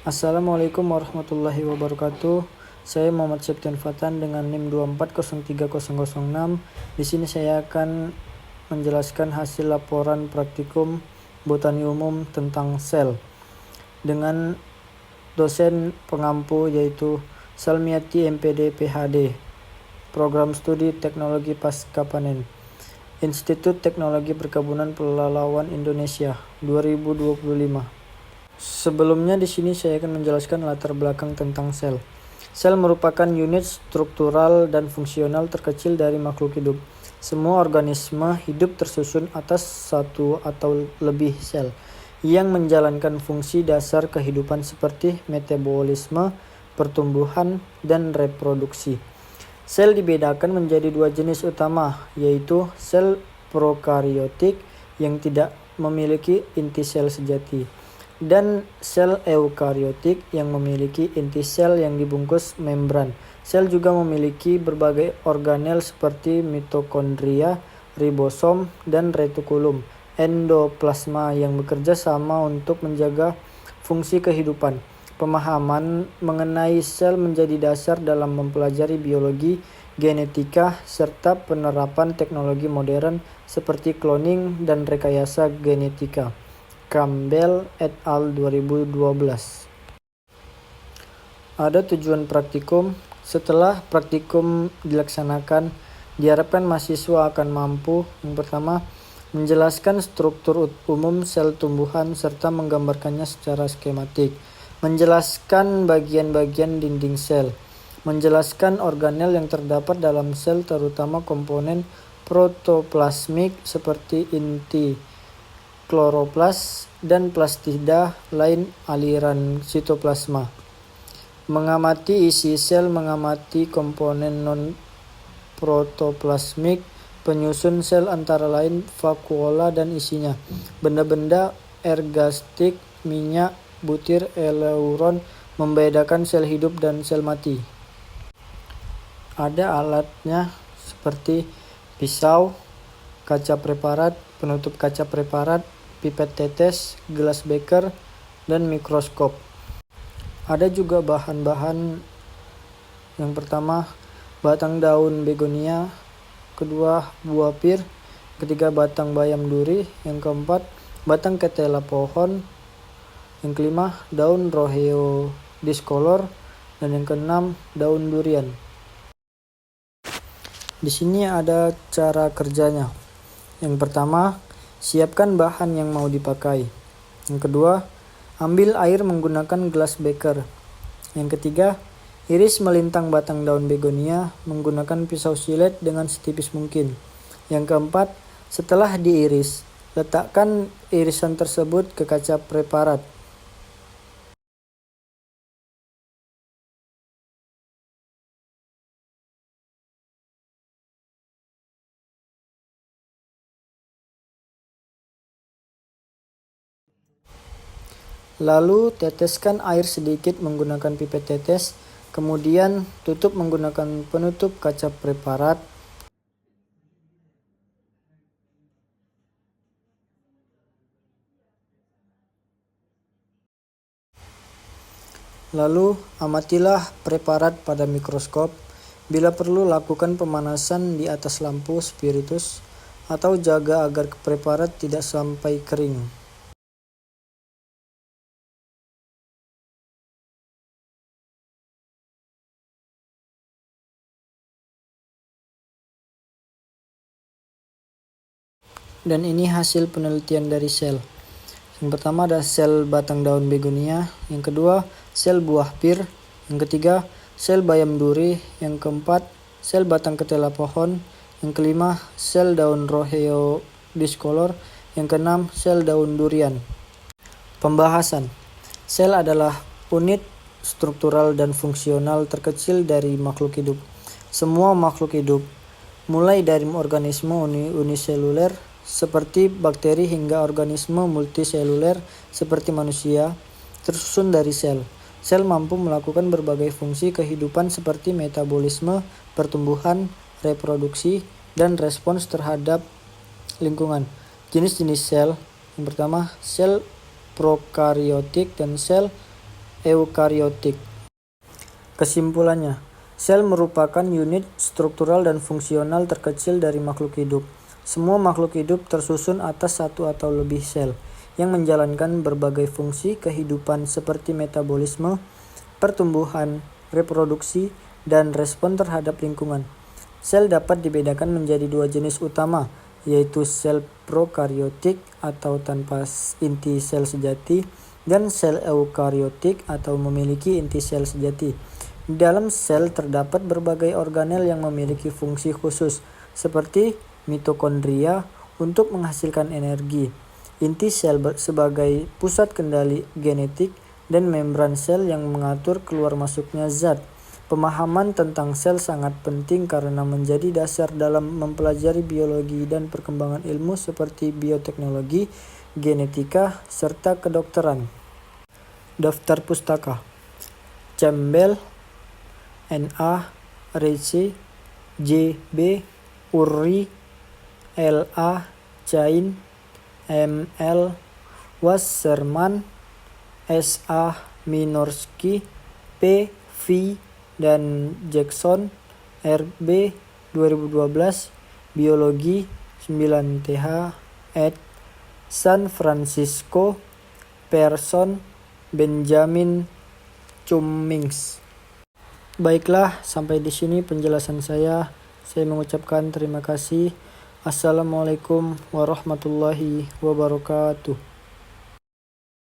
Assalamualaikum warahmatullahi wabarakatuh. Saya Muhammad Septian Fatan dengan NIM 2403006. Di sini saya akan menjelaskan hasil laporan praktikum botani umum tentang sel dengan dosen pengampu yaitu Salmiati MPD PhD, Program Studi Teknologi Pasca Panen, Institut Teknologi Perkebunan Pelalawan Indonesia 2025. Sebelumnya di sini saya akan menjelaskan latar belakang tentang sel. Sel merupakan unit struktural dan fungsional terkecil dari makhluk hidup. Semua organisme hidup tersusun atas satu atau lebih sel yang menjalankan fungsi dasar kehidupan seperti metabolisme, pertumbuhan, dan reproduksi. Sel dibedakan menjadi dua jenis utama, yaitu sel prokariotik yang tidak memiliki inti sel sejati dan sel eukariotik yang memiliki inti sel yang dibungkus membran. Sel juga memiliki berbagai organel seperti mitokondria, ribosom, dan retikulum endoplasma yang bekerja sama untuk menjaga fungsi kehidupan. Pemahaman mengenai sel menjadi dasar dalam mempelajari biologi, genetika, serta penerapan teknologi modern seperti cloning dan rekayasa genetika. Campbell et al. 2012. Ada tujuan praktikum. Setelah praktikum dilaksanakan, diharapkan mahasiswa akan mampu, yang pertama, menjelaskan struktur umum sel tumbuhan serta menggambarkannya secara skematik, menjelaskan bagian-bagian dinding sel, menjelaskan organel yang terdapat dalam sel terutama komponen protoplasmik seperti inti, kloroplas, dan plastida lain aliran sitoplasma. Mengamati isi sel, mengamati komponen non-protoplasmik, penyusun sel antara lain vakuola dan isinya, benda-benda ergastik, minyak, butir, eleuron, membedakan sel hidup dan sel mati. Ada alatnya seperti pisau, kaca preparat, penutup kaca preparat, pipet tetes, gelas beker, dan mikroskop. Ada juga bahan-bahan. Yang pertama, batang daun begonia, kedua buah pir, ketiga batang bayam duri, yang keempat batang ketela pohon, yang kelima daun roheo discolor, dan yang keenam daun durian. Di sini ada cara kerjanya. Yang pertama, siapkan bahan yang mau dipakai. Yang kedua, ambil air menggunakan gelas beker. Yang ketiga, iris melintang batang daun begonia menggunakan pisau silet dengan setipis mungkin. Yang keempat, setelah diiris, letakkan irisan tersebut ke kaca preparat. Lalu teteskan air sedikit menggunakan pipet tetes, kemudian tutup menggunakan penutup kaca preparat. Lalu amatilah preparat pada mikroskop. Bila perlu lakukan pemanasan di atas lampu spiritus atau jaga agar preparat tidak sampai kering. Dan ini hasil penelitian dari sel. Yang pertama ada sel batang daun begonia, yang kedua sel buah pir, yang ketiga sel bayam duri, yang keempat sel batang ketela pohon, yang kelima sel daun roheo discolor, yang keenam sel daun durian. Pembahasan. Sel adalah unit struktural dan fungsional terkecil dari makhluk hidup. Semua makhluk hidup, mulai dari organisme uniseluler seperti bakteri hingga organisme multiseluler seperti manusia, tersusun dari sel. Sel mampu melakukan berbagai fungsi kehidupan seperti metabolisme, pertumbuhan, reproduksi, dan respons terhadap lingkungan. Jenis-jenis sel. Yang pertama, sel prokariotik dan sel eukariotik. Kesimpulannya, sel merupakan unit struktural dan fungsional terkecil dari makhluk hidup. Semua makhluk hidup tersusun atas satu atau lebih sel, yang menjalankan berbagai fungsi kehidupan seperti metabolisme, pertumbuhan, reproduksi, dan respon terhadap lingkungan. Sel dapat dibedakan menjadi dua jenis utama, yaitu sel prokariotik atau tanpa inti sel sejati, dan sel eukariotik atau memiliki inti sel sejati. Di dalam sel terdapat berbagai organel yang memiliki fungsi khusus, seperti mitokondria untuk menghasilkan energi, inti sel sebagai pusat kendali genetik, dan membran sel yang mengatur keluar masuknya zat. Pemahaman tentang sel sangat penting karena menjadi dasar dalam mempelajari biologi dan perkembangan ilmu seperti bioteknologi, genetika, serta kedokteran. Daftar pustaka: Campbell, N.A. Reise, J.B. Urry, L.A. Chain, M.L. Wasserman, S.A. Minorski, P.V. dan Jackson, R.B. 2012, Biologi 9th ed. San Francisco, Pearson, Benjamin Cummings. Baiklah, sampai di sini penjelasan saya. Saya mengucapkan terima kasih. Assalamualaikum warahmatullahi wabarakatuh.